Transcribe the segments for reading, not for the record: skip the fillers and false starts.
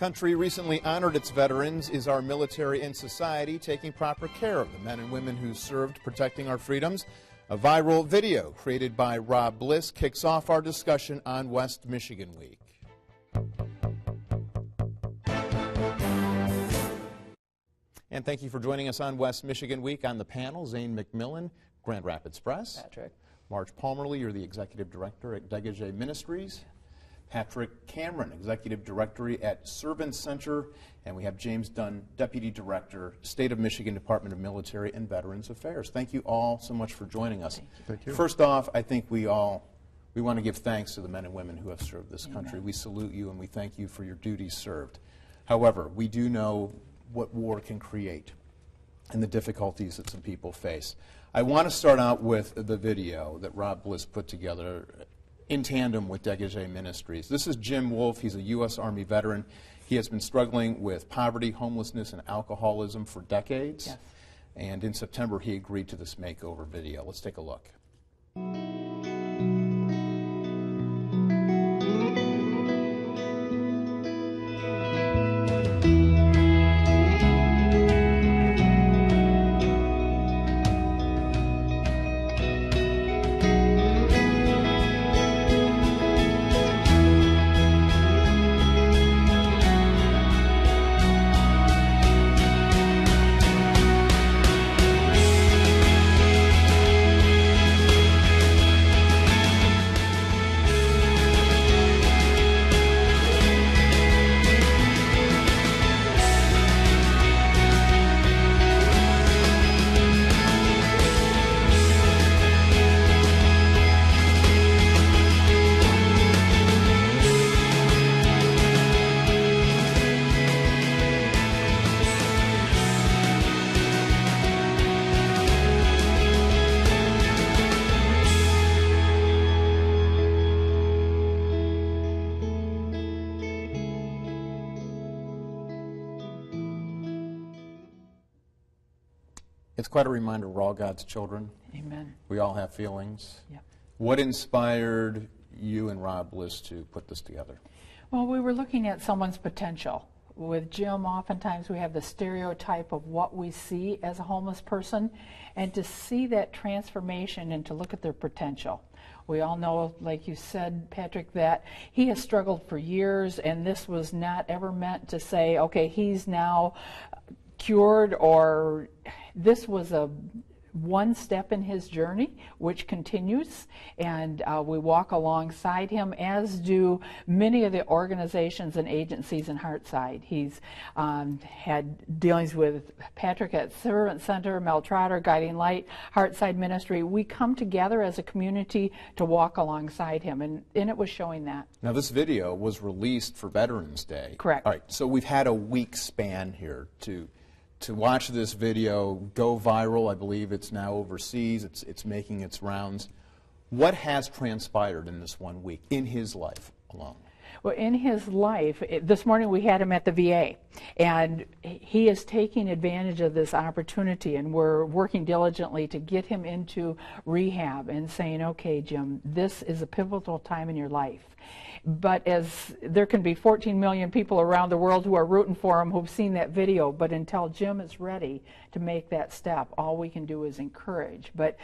country recently honored its veterans. Is our military and society taking proper care of the men and women who served protecting our freedoms? A viral video created by Rob Bliss kicks off our discussion on West Michigan Week. And thank you for joining us on West Michigan Week. On the panel, Zane McMillan, Grand Rapids Press. Patrick. Marge Palmerly, you're the Executive Director at Degage Ministries. Patrick Cameron, Executive Director at Servant Center. And we have James Dunn, Deputy Director, State of Michigan Department of Military and Veterans Affairs. Thank you all so much for joining us. Thank you. First off, I think we want to give thanks to the men and women who have served this country. Amen. We salute you and we thank you for your duties served. However, we do know what war can create and the difficulties that some people face. I want to start out with the video that Rob Bliss put together in tandem with Degage Ministries. This is Jim Wolf. He's a U.S. Army veteran. He has been struggling with poverty, homelessness, and alcoholism for decades. Yes. And in September, he agreed to this makeover video. Let's take a look. It's quite a reminder we're all God's children. Amen. We all have feelings. Yep. What inspired you and Rob Bliss to put this together? Well, we were looking at someone's potential. With Jim, oftentimes we have the stereotype of what we see as a homeless person, and to see that transformation and to look at their potential. We all know, like you said, Patrick, that he has struggled for years, and this was not ever meant to say, okay, he's now cured, or this was a one step in his journey, which continues, and we walk alongside him, as do many of the organizations and agencies in Heartside. He's had dealings with Patrick at Servant Center, Mel Trotter, Guiding Light, Heartside Ministry. We come together as a community to walk alongside him, and it was showing that. Now, this video was released for Veterans Day. Correct. All right, so we've had a week span here to watch this video go viral. I believe it's now overseas. It's making its rounds. What has transpired in this 1 week, in his life alone? Well, in his life, this morning we had him at the VA, and he is taking advantage of this opportunity, and we're working diligently to get him into rehab and saying, okay, Jim, this is a pivotal time in your life. But as there can be 14 million people around the world who are rooting for him who've seen that video, but until Jim is ready to make that step, all we can do is encourage. But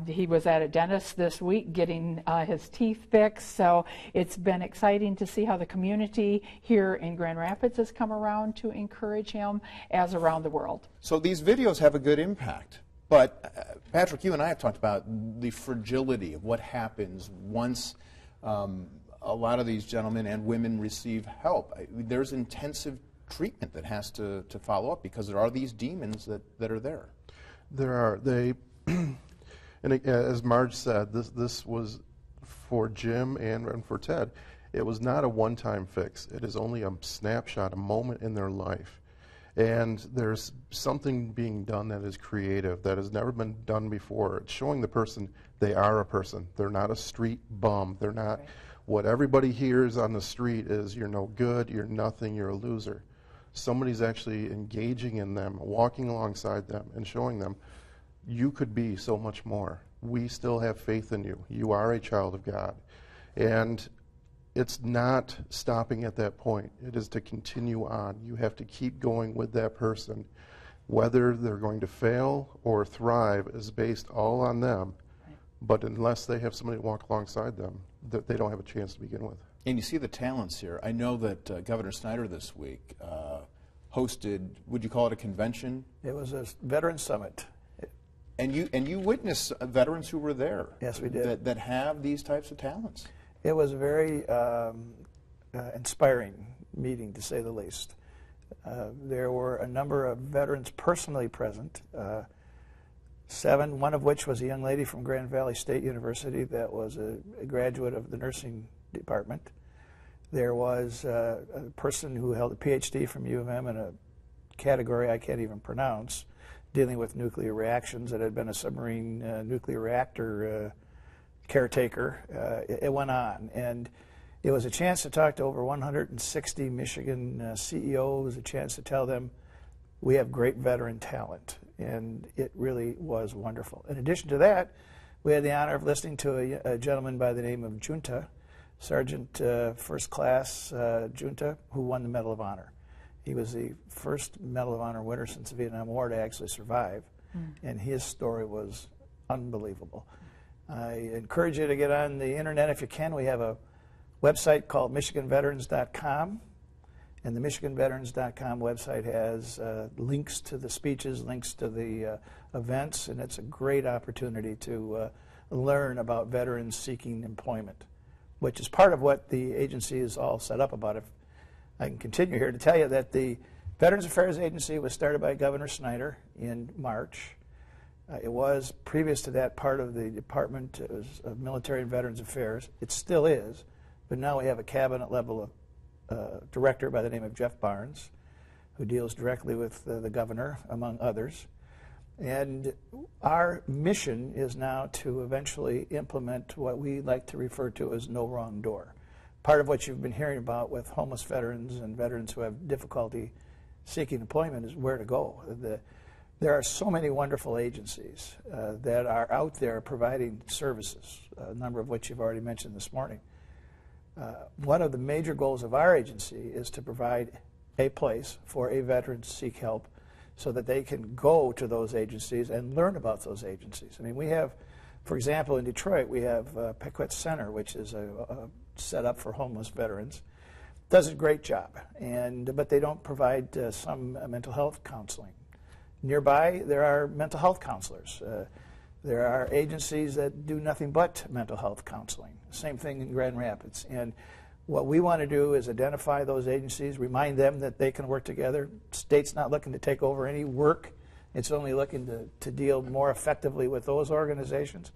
he was at a dentist this week getting his teeth fixed, so it's been exciting to see how the community here in Grand Rapids has come around to encourage him, as around the world. So these videos have a good impact. But Patrick, you and I have talked about the fragility of what happens once a lot of these gentlemen and women receive help. There's intensive treatment that has to follow up, because there are these demons that are there. There are. And as Marge said, this was for Jim and for Ted. It was not a one-time fix. It is only a snapshot, a moment in their life. And there's something being done that is creative, that has never been done before. It's showing the person they are a person. They're not a street bum. They're not... Right. What everybody hears on the street is, you're no good, you're nothing, you're a loser. Somebody's actually engaging in them, walking alongside them, and showing them, you could be so much more. We still have faith in you. You are a child of God. And it's not stopping at that point. It is to continue on. You have to keep going with that person. Whether they're going to fail or thrive is based all on them. Right. But unless they have somebody to walk alongside them, they don't have a chance to begin with. And you see the talents here. I know that Governor Snyder this week hosted, would you call it a convention? It was a veteran summit. And you witnessed veterans who were there. Yes, we did. That have these types of talents. It was a very inspiring meeting, to say the least. There were a number of veterans personally present, 7, one of which was a young lady from Grand Valley State University that was a graduate of the nursing department. There was a person who held a PhD from U of M in a category I can't even pronounce, dealing with nuclear reactions, that had been a submarine nuclear reactor caretaker. It went on. And it was a chance to talk to over 160 Michigan CEOs, a chance to tell them we have great veteran talent. And it really was wonderful. In addition to that, we had the honor of listening to a gentleman by the name of Junta, Sergeant First Class Junta, who won the Medal of Honor. He was the first Medal of Honor winner since the Vietnam War to actually survive. And his story was unbelievable. I encourage you to get on the internet if you can. We have a website called MichiganVeterans.com, and the MichiganVeterans.com website has links to the speeches, links to the events, and it's a great opportunity to learn about veterans seeking employment, which is part of what the agency is all set up about. If I can continue here to tell you that the Veterans Affairs Agency was started by Governor Snyder in March. It was, previous to that, part of the Department of Military and Veterans Affairs. It still is, but now we have a cabinet-level director by the name of Jeff Barnes, who deals directly with the governor, among others. And our mission is now to eventually implement what we like to refer to as no wrong door. Part of what you've been hearing about with homeless veterans and veterans who have difficulty seeking employment is where to go. There are so many wonderful agencies that are out there providing services, a number of which you've already mentioned this morning. One of the major goals of our agency is to provide a place for a veteran to seek help so that they can go to those agencies and learn about those agencies. I mean, we have, for example, in Detroit, we have Pequot Center, which is a set up for homeless veterans. Does a great job, but they don't provide some mental health counseling. Nearby, there are mental health counselors. There are agencies that do nothing but mental health counseling. Same thing in Grand Rapids. And what we want to do is identify those agencies, remind them that they can work together. State's not looking to take over any work. It's only looking to deal more effectively with those organizations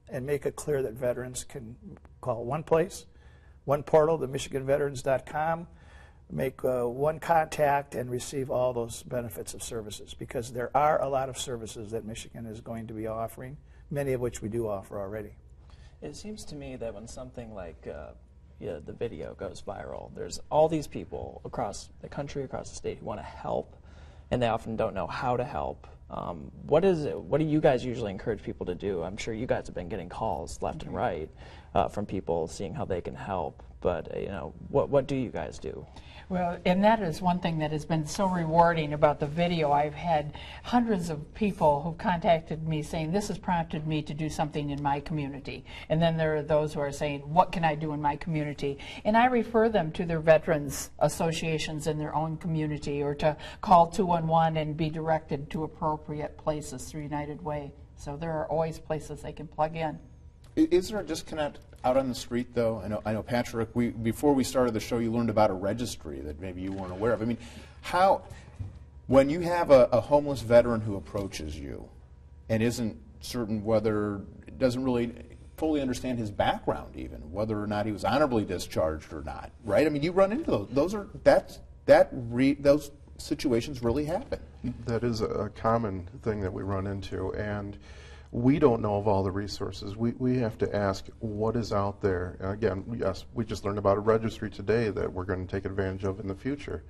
and make it clear that veterans can call one place, one portal, the MichiganVeterans.com, make one contact and receive all those benefits of services, because there are a lot of services that Michigan is going to be offering, many of which we do offer already. It seems to me that when something like the video goes viral, there's all these people across the country, across the state, who want to help, and they often don't know how to help. What do you guys usually encourage people to do? I'm sure you guys have been getting calls left and right from people seeing how they can help, but what do you guys do? Well, and that is one thing that has been so rewarding about the video. I've had hundreds of people who contacted me saying, this has prompted me to do something in my community. And then there are those who are saying, what can I do in my community? And I refer them to their veterans associations in their own community, or to call 211 and be directed to appropriate places through United Way. So there are always places they can plug in. Is there a disconnect out on the street, though? I know, Patrick, before we started the show, you learned about a registry that maybe you weren't aware of. I mean, when you have a homeless veteran who approaches you and isn't certain doesn't really fully understand his background, even whether or not he was honorably discharged or not, right? I mean, you run into those. Those situations really happen. That is a common thing that we run into, and we don't know of all the resources. We have to ask what is out there. And again, yes, we just learned about a registry today that we're going to take advantage of in the future.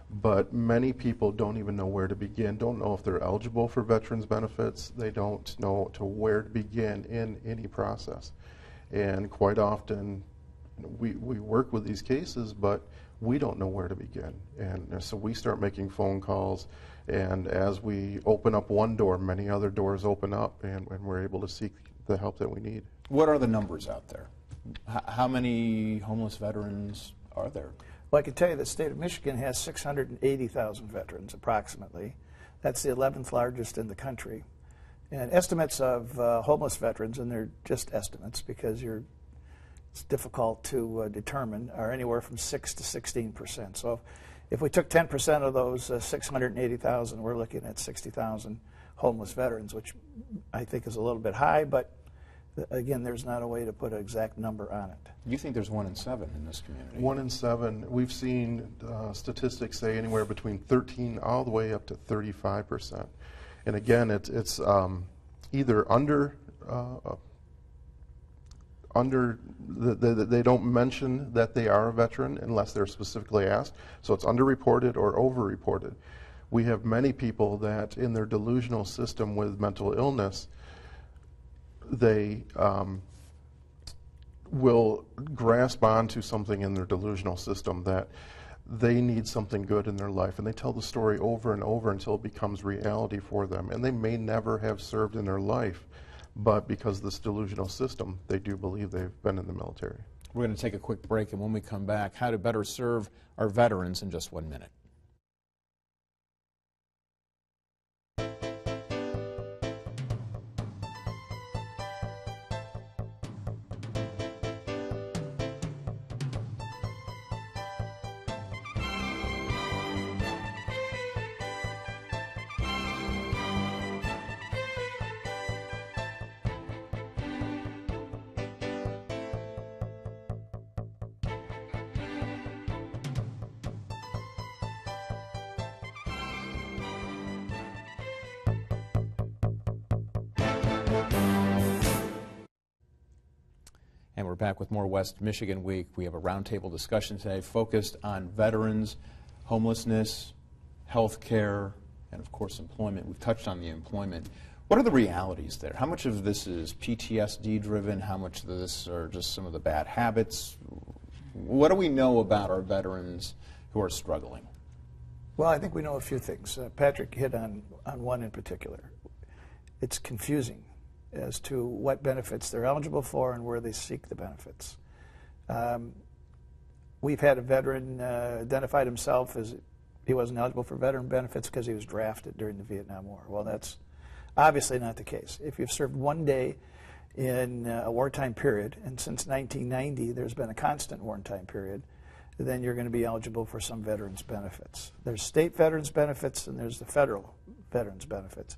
But many people don't even know where to begin, don't know if they're eligible for veterans benefits. They don't know where to begin in any process. And quite often, we work with these cases, but we don't know where to begin. And so we start making phone calls, and as we open up one door, many other doors open up, and we're able to seek the help that we need. What are the numbers out there? How many homeless veterans are there? Well, I can tell you the state of Michigan has 680,000 veterans, approximately. That's the 11th largest in the country. And estimates of homeless veterans, and they're just estimates because it's difficult to determine, are anywhere from 6 to 16%. So if we took 10% of those 680,000, we're looking at 60,000 homeless veterans, which I think is a little bit high, but again, there's not a way to put an exact number on it. You think there's 1 in 7 in this community? 1 in 7. We've seen statistics say anywhere between 13 all the way up to 35%. And again, it's either they don't mention that they are a veteran unless they're specifically asked, so it's underreported or overreported. We have many people that in their delusional system with mental illness, they will grasp onto something in their delusional system that they need something good in their life, and they tell the story over and over until it becomes reality for them, and they may never have served in their life, but because of this delusional system, they do believe they've been in the military. We're going to take a quick break, and when we come back, how to better serve our veterans in just 1 minute. And we're back with more West Michigan Week. We have a roundtable discussion today focused on veterans, homelessness, health care, and of course employment. We've touched on the employment. What are the realities there? How much of this is PTSD driven? How much of this are just some of the bad habits? What do we know about our veterans who are struggling? Well, I think we know a few things. Patrick hit on one in particular. It's confusing as to what benefits they're eligible for and where they seek the benefits. We've had a veteran identified himself as he wasn't eligible for veteran benefits because he was drafted during the Vietnam War. Well, that's obviously not the case. If you've served 1 day in a wartime period, and since 1990 there's been a constant wartime period, then you're going to be eligible for some veterans benefits. There's state veterans benefits and there's the federal veterans benefits.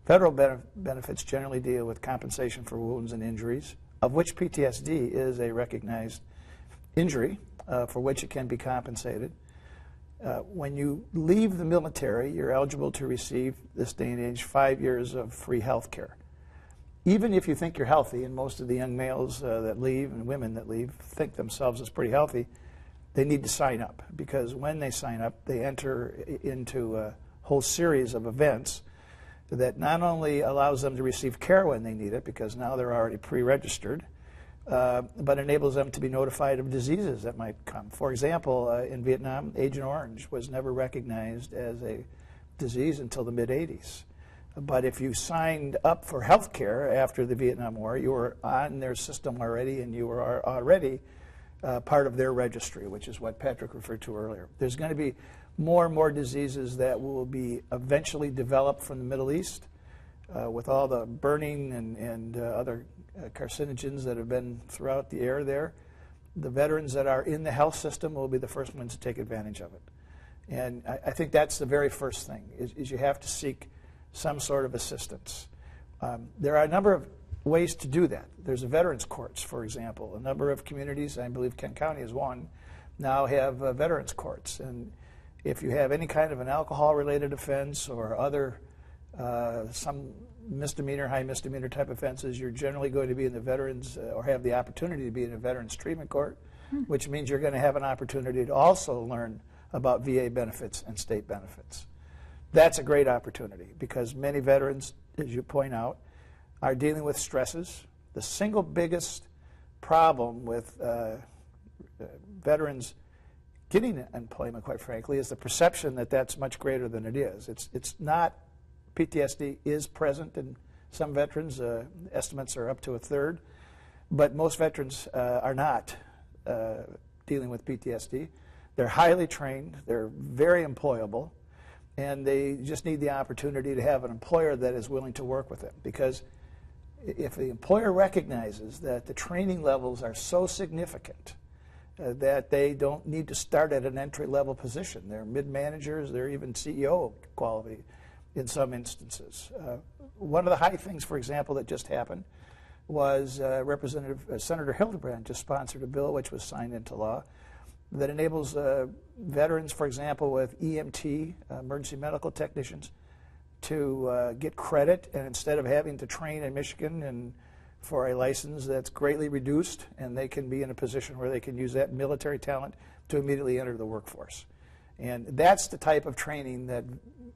Federal benefits generally deal with compensation for wounds and injuries, of which PTSD is a recognized injury for which it can be compensated. When you leave the military, you're eligible to receive, this day and age, 5 years of free health care. Even if you think you're healthy, and most of the young males that leave and women that leave think themselves as pretty healthy, they need to sign up, because when they sign up, they enter into a whole series of events that not only allows them to receive care when they need it, because now they're already pre-registered, but enables them to be notified of diseases that might come. For example, in Vietnam, Agent Orange was never recognized as a disease until the mid-'80s. But if you signed up for health care after the Vietnam War, you were on their system already, and you were already part of their registry, which is what Patrick referred to earlier. There's going to be more and more diseases that will be eventually developed from the Middle East with all the burning and other carcinogens that have been throughout the air there. The veterans that are in the health system will be the first ones to take advantage of it. And I think that's the very first thing, is you have to seek some sort of assistance. There are a number of ways to do that. There's the veterans courts, for example. A number of communities, I believe Kent County is one, now have veterans courts. And if you have any kind of an alcohol-related offense or other some misdemeanor, high misdemeanor type offenses, you're generally going to be in the veterans or have the opportunity to be in a veterans treatment court, which means you're going to have an opportunity to also learn about VA benefits and state benefits. That's a great opportunity because many veterans, as you point out, are dealing with stresses. The single biggest problem with veterans getting employment, quite frankly, is the perception that that's much greater than it is. It's not. PTSD is present in some veterans. Estimates are up to a third, but most veterans are not dealing with PTSD. They're highly trained. They're very employable, and they just need the opportunity to have an employer that is willing to work with them. Because if the employer recognizes that the training levels are so significant that they don't need to start at an entry-level position. They're mid-managers, they're even CEO quality in some instances. One of the high things, for example, that just happened was Senator Hildebrand just sponsored a bill which was signed into law that enables veterans, for example, with EMT, emergency medical technicians, to get credit, and instead of having to train in Michigan and for a license that's greatly reduced, and they can be in a position where they can use that military talent to immediately enter the workforce. And that's the type of training that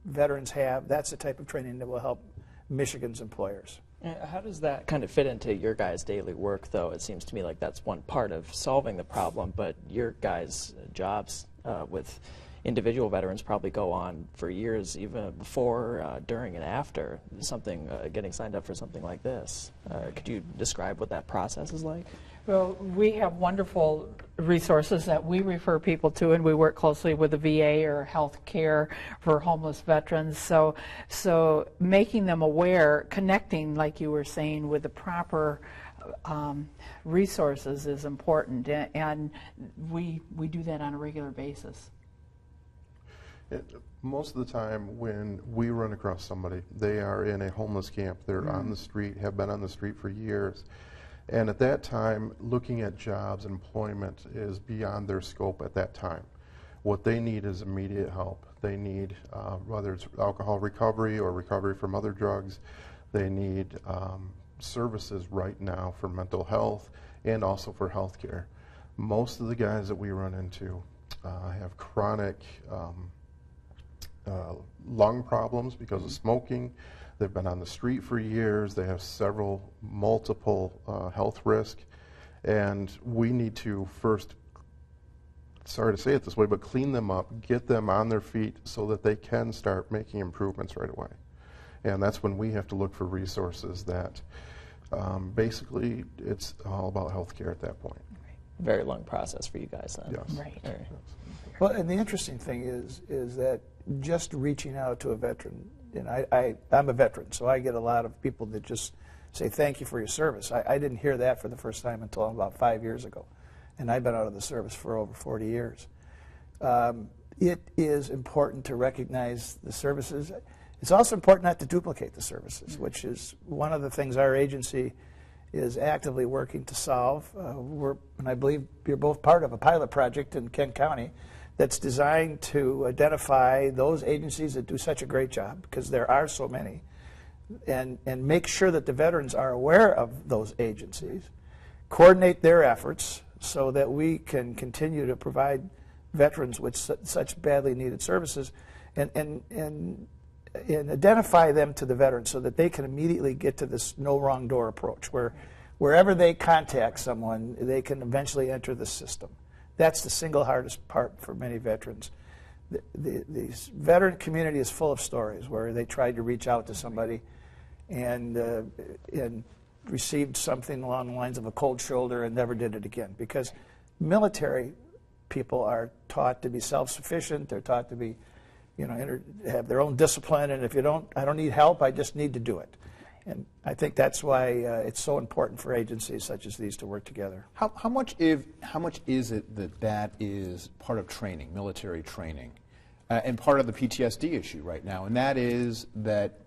veterans have. That's the type of training that will help Michigan's employers. How does that kind of fit into your guys' daily work, though? It seems to me like that's one part of solving the problem, but your guys' jobs with individual veterans probably go on for years, even before, during, and after something getting signed up for something like this. Could you describe what that process is like? Well, we have wonderful resources that we refer people to, and we work closely with the VA or health care for homeless veterans. So making them aware, connecting, like you were saying, with the proper resources is important, and we do that on a regular basis. Most of the time when we run across somebody, they are in a homeless camp, they're on the street, have been on the street for years, and at that time, looking at jobs and employment is beyond their scope at that time. What they need is immediate help. They need, whether it's alcohol recovery or recovery from other drugs, they need services right now for mental health and also for health care. Most of the guys that we run into have chronic lung problems because of smoking. They've been on the street for years. They have multiple health risks. And we need to first, sorry to say it this way, but clean them up, get them on their feet so that they can start making improvements right away. And that's when we have to look for resources that basically it's all about health care at that point. Very long process for you guys then. Yes. Right. Right. Well, and the interesting thing is that just reaching out to a veteran, and I'm a veteran, so I get a lot of people that just say thank you for your service. I didn't hear that for the first time until about 5 years ago, and I've been out of the service for over 40 years. It is important to recognize the services. It's also important not to duplicate the services, which is one of the things our agency is actively working to solve. And I believe you're both part of a pilot project in Kent County that's designed to identify those agencies that do such a great job, because there are so many, and make sure that the veterans are aware of those agencies, coordinate their efforts so that we can continue to provide veterans with such badly needed services, and identify them to the veterans so that they can immediately get to this no wrong door approach, where wherever they contact someone, they can eventually enter the system. That's the single hardest part for many veterans. The veteran community is full of stories where they tried to reach out to somebody and received something along the lines of a cold shoulder and never did it again, because military people are taught to be self-sufficient. They're taught to be, have their own discipline, and if I don't need help, I just need to do it. And I think that's why it's so important for agencies such as these to work together. How much is it that is part of training, military training, and part of the PTSD issue right now? And that is that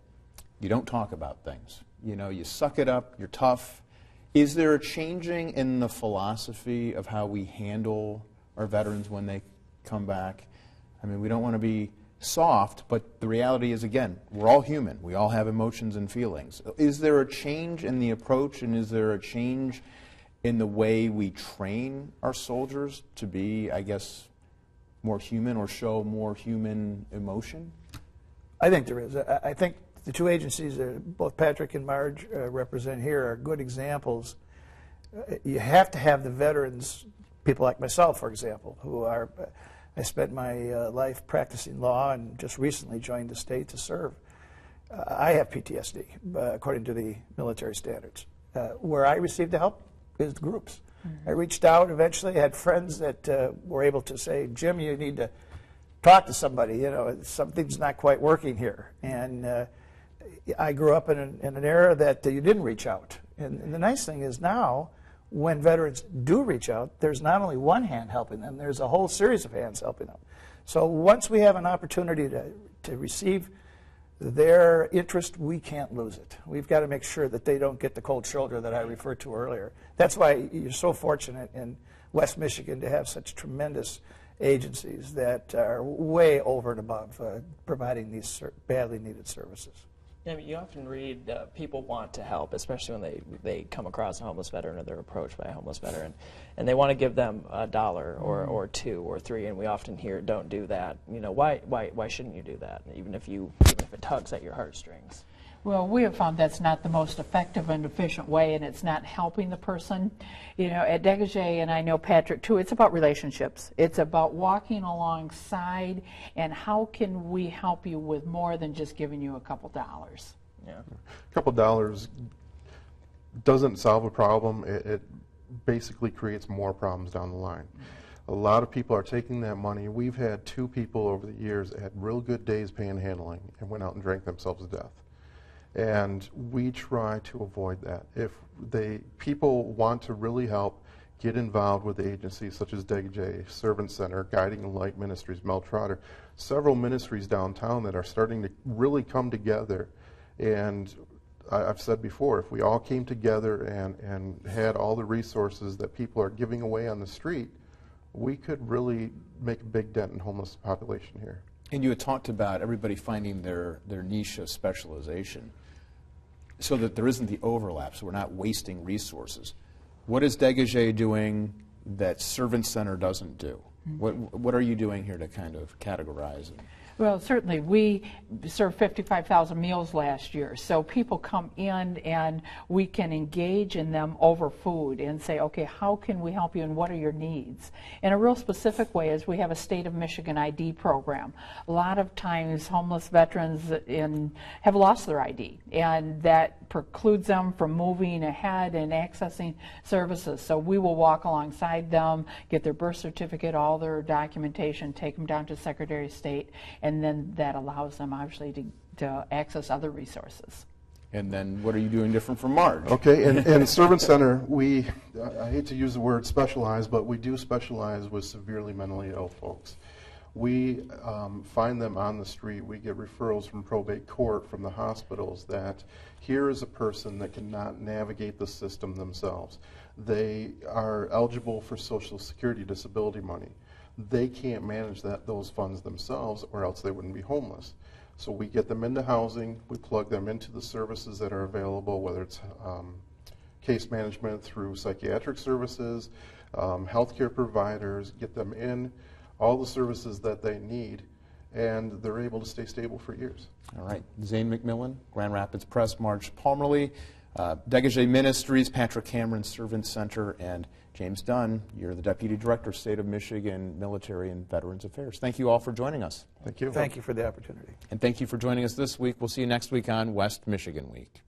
you don't talk about things. You suck it up, you're tough. Is there a changing in the philosophy of how we handle our veterans when they come back? I mean, we don't want to be soft, but the reality is, again, we're all human. We all have emotions and feelings. Is there a change in the approach, and is there a change in the way we train our soldiers to be, I guess, more human or show more human emotion? I think there is. I think the two agencies that both Patrick and Marge represent here are good examples. You have to have the veterans people like myself, for example, who are, I spent my life practicing law and just recently joined the state to serve. I have PTSD, according to the military standards. Where I received the help is groups. I reached out eventually, had friends that were able to say, Jim, you need to talk to somebody, you know, something's not quite working here. And I grew up in an era that you didn't reach out. And the nice thing is now, when veterans do reach out, there's not only one hand helping them, there's a whole series of hands helping them. So once we have an opportunity to receive their interest, we can't lose it. We've got to make sure that they don't get the cold shoulder that I referred to earlier. That's why you're so fortunate in West Michigan to have such tremendous agencies that are way over and above providing these badly needed services. Yeah, I mean, you often read people want to help, especially when they come across a homeless veteran or they're approached by a homeless veteran, and they want to give them $1 or $2 or $3, and we often hear, "Don't do that." You know, why shouldn't you do that? Even if it tugs at your heartstrings. Well, we have found that's not the most effective and efficient way, and it's not helping the person. You know, at Dégagé, and I know Patrick too, it's about relationships. It's about walking alongside, and how can we help you with more than just giving you a couple dollars. Yeah. A couple dollars doesn't solve a problem. It basically creates more problems down the line. A lot of people are taking that money. We've had 2 people over the years that had real good days panhandling and went out and drank themselves to death. And we try to avoid that. If people want to really help, get involved with agencies such as Dégagé, Servant Center, Guiding Light Ministries, Mel Trotter, several ministries downtown that are starting to really come together. And I've said before, if we all came together and had all the resources that people are giving away on the street, we could really make a big dent in homeless population here. And you had talked about everybody finding their niche of specialization so that there isn't the overlap, so we're not wasting resources. What is Dégagé doing that Servant Center doesn't do? What are you doing here to kind of categorize it? Well, certainly. We served 55,000 meals last year, so people come in and we can engage in them over food and say, okay, how can we help you and what are your needs? In a real specific way is we have a State of Michigan ID program. A lot of times homeless veterans have lost their ID, and that precludes them from moving ahead and accessing services. So we will walk alongside them, get their birth certificate, all their documentation, take them down to Secretary of State, and then that allows them obviously to access other resources. And then what are you doing different from Marge? Okay, and Servant Center, I hate to use the word specialize, but we do specialize with severely mentally ill folks. We find them on the street. We get referrals from probate court, from the hospitals, that here is a person that cannot navigate the system themselves. They are eligible for Social Security disability money. They can't manage those funds themselves, or else they wouldn't be homeless. So we get them into housing, we plug them into the services that are available, whether it's case management through psychiatric services, healthcare providers, get them in all the services that they need, and they're able to stay stable for years. All right. Zane McMillan, Grand Rapids Press, Marge Palmerly, Dégagé Ministries, Patrick Cameron, Servant Center, and James Dunn, you're the Deputy Director, State of Michigan Military and Veterans Affairs. Thank you all for joining us. Thank you. Thank you for the opportunity. And thank you for joining us this week. We'll see you next week on West Michigan Week.